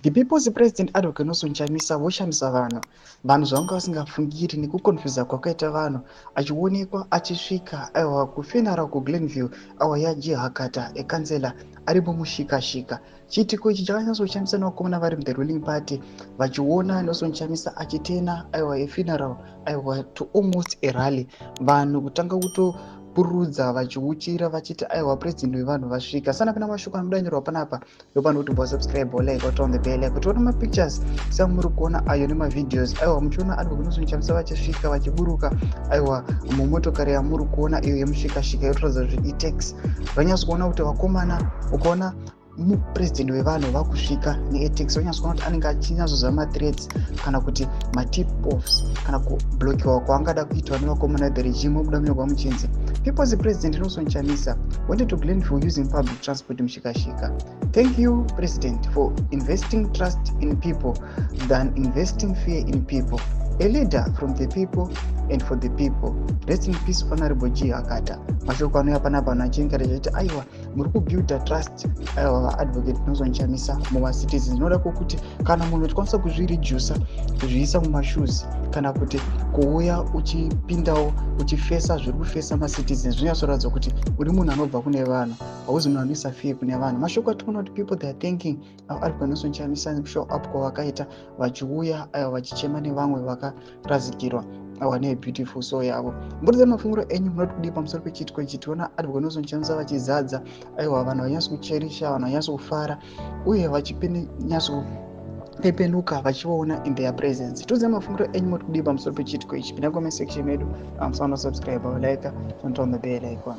The People's President Advocate Nelson Chamisa voshamisa vanhu zvavanga vasingafungiri nekukonfyuza kwakaita vanhu achionekwa achisvika aiwa kufuneral kuGlenview awa yaji Hakata ekansela aripo mushikashika. Chiitiko ichi chakanyatsoshamisana vakomana vari muThe ruling party vachiona Nelson Chamisa achitena aiwa efuneral aiwa to almost a rally, vanhu kutanga kutopururudza vachiuchira vachiti aiwa president wevanhu vasvika. Sana pana mashoko anodanyorwa panapa yopano kuti subscribe like on the bell kuti ona mapictures samuri kuona ayo nemavideos aiwa muchiona Advocate Nelson Chamisa vachisvika vachiburuka aiwa mumotokari yamuri kuona iyo yemushikashika yotaridza kuti itex. Vanyatsokuona kuti vakomana ukaona mupresident wevanhu vakusvika neetex vanyatsokuona kuti anenge achinyatsoziva mathreats kana kuti matip offs kana kublokiwa kwaangada kuitwa nevakomana the regime obuda munyogwa muchinzi. People's President Nelson Chamisa went to Glenview using public transport mushikashika. Thank you, President, for investing trust in people than investing fear in people. A leader from the people and for the people. Rest in peace, Honorable G. Hakata. Mashoko anouya panapa vanhu vachinkaratidza kuti aiwa muri kubuilda trust aiwa Advocate Nelson Chamisa mumacitizens. Zvinoda kuti kana munhu uchikwanisa kuzvirijusa kuzviisa mumashoes kana kuti kuuya uchipindawo uchifesa zviri kufesa macitizens zvinyatsoratidza kuti uri munhu anobva kune vanhu, hauzi munhu anoisa fear kune vanhu. Mashoko atinoona kuti people they are thanking Advocate Nelson Chamisa show up kwavakaita vachiuya aiwa vachichema nevamwe vakarazikirwa aiwa nebeautiful soul yavo. Mburidza mafunguro enyu munoti kudii pamusoro pechiitiko ichi. Tiona Advocate Nelson Chamisa vachizadza aiwa vanhu vanyatsokucherisha, vanhu vanyatsokufara uye vachipepenuka vachivaona in their presence. Tiudze mafunguro enyu munoti kudii pamusoro pechiitiko ichi. Pinda comment section yedu, musaona subscribe, like, and turn on the bell icon.